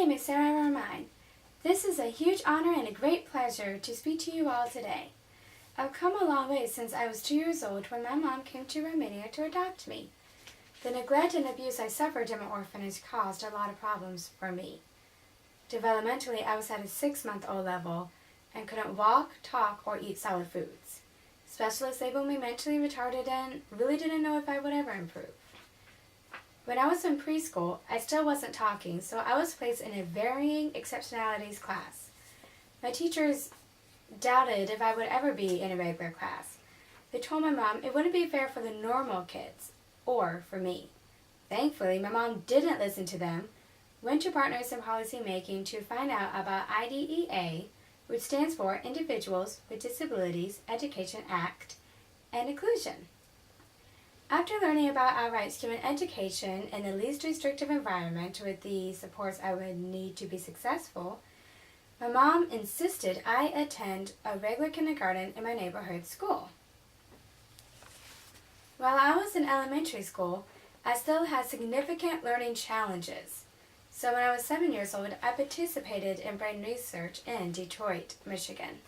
name is Sara Romine. This is a huge honor and a great pleasure to speak to you all today. I've come a long way since I was 2 years old when my mom came to Romania to adopt me. The neglect and abuse I suffered in my orphanage caused a lot of problems for me. Developmentally, I was at a 6-month-old level and couldn't walk, talk, or eat solid foods. Specialists labeled me mentally retarded and really didn't know if I would ever improve. When I was in preschool, I still wasn't talking, so I was placed in a varying exceptionalities class. My teachers doubted if I would ever be in a regular class. They told my mom it wouldn't be fair for the normal kids, or for me. Thankfully, my mom didn't listen to them, went to Partners in Policy Making to find out about IDEA, which stands for Individuals with Disabilities Education Act, and inclusion. After learning about our rights to an education in the least restrictive environment with the supports I would need to be successful, my mom insisted I attend a regular kindergarten in my neighborhood school. While I was in elementary school, I still had significant learning challenges. So when I was 7 years old, I participated in brain research in Detroit, Michigan.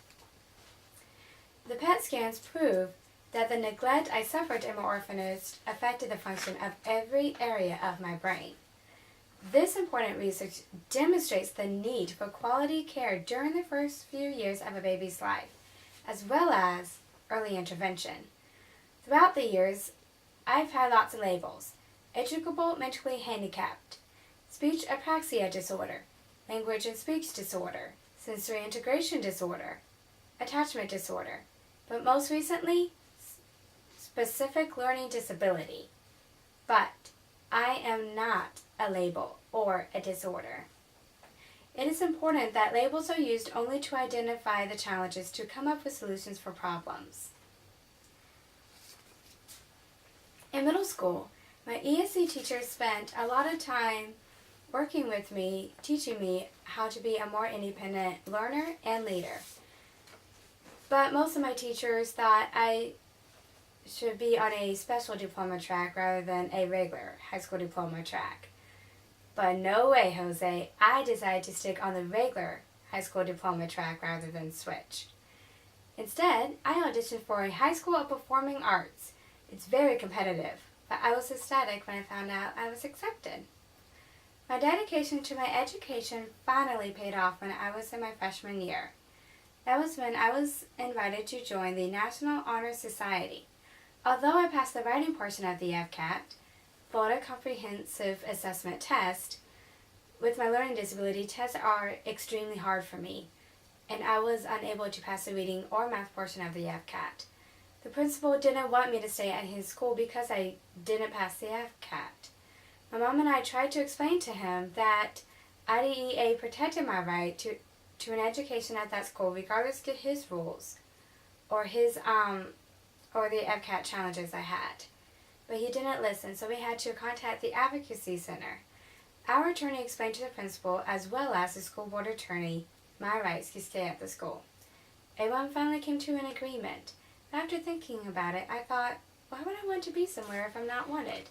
The PET scans proved that the neglect I suffered in my orphanage affected the function of every area of my brain. This important research demonstrates the need for quality care during the first few years of a baby's life, as well as early intervention. Throughout the years, I've had lots of labels: educable mentally handicapped, speech apraxia disorder, language and speech disorder, sensory integration disorder, attachment disorder, but most recently, specific learning disability. But I am not a label or a disorder. It is important that labels are used only to identify the challenges to come up with solutions for problems. In middle school, my ESC teacher spent a lot of time working with me, teaching me how to be a more independent learner and leader. But most of my teachers thought I should be on a special diploma track rather than a regular high school diploma track. But no way, Jose. I decided to stick on the regular high school diploma track rather than switch. Instead, I auditioned for a high school of performing arts. It's very competitive, but I was ecstatic when I found out I was accepted. My dedication to my education finally paid off when I was in my freshman year. That was when I was invited to join the National Honor Society. Although I passed the writing portion of the FCAT, Florida Comprehensive Assessment Test, with my learning disability, tests are extremely hard for me, and I was unable to pass the reading or math portion of the FCAT. The principal didn't want me to stay at his school because I didn't pass the FCAT. My mom and I tried to explain to him that IDEA protected my right to an education at that school regardless of his rules or the FCAT challenges I had. But he didn't listen, so we had to contact the Advocacy Center. Our attorney explained to the principal, as well as the school board attorney, my rights to stay at the school. Everyone finally came to an agreement. After thinking about it, I thought, why would I want to be somewhere if I'm not wanted?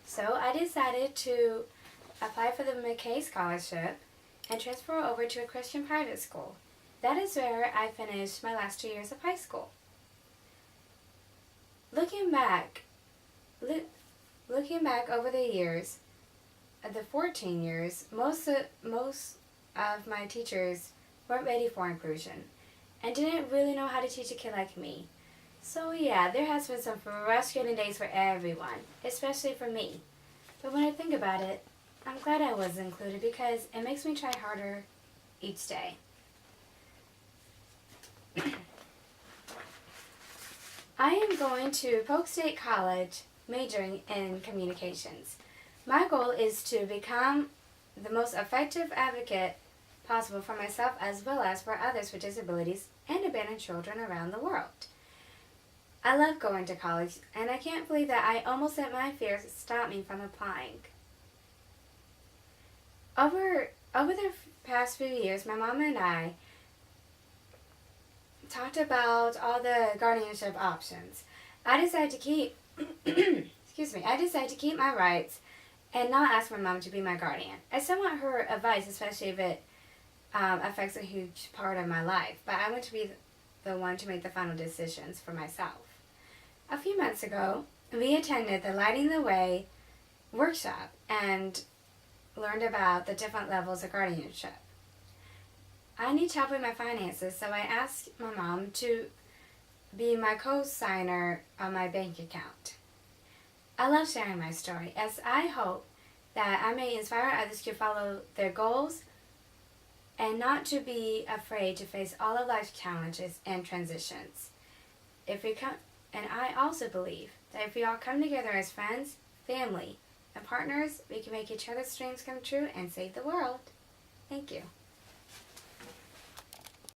So I decided to apply for the McKay Scholarship and transfer over to a Christian private school. That is where I finished my last 2 years of high school. Looking back over the years, the 14 years, most of my teachers weren't ready for inclusion and didn't really know how to teach a kid like me. So yeah, there has been some frustrating days for everyone, especially for me. But when I think about it, I'm glad I was included because it makes me try harder each day. I am going to Polk State College, majoring in communications. My goal is to become the most effective advocate possible for myself as well as for others with disabilities and abandoned children around the world. I love going to college, and I can't believe that I almost let my fears stop me from applying. Over the past few years, my mom and I talked about all the guardianship options. I decided to keep my rights and not ask my mom to be my guardian. I still want her advice, especially if it affects a huge part of my life, but I want to be the one to make the final decisions for myself. A few months ago, we attended the Lighting the Way workshop and learned about the different levels of guardianship. I need help with my finances, so I asked my mom to be my co-signer on my bank account. I love sharing my story, as I hope that I may inspire others to follow their goals and not to be afraid to face all of life's challenges and transitions. And I also believe that if we all come together as friends, family, and partners, we can make each other's dreams come true and save the world. Thank you.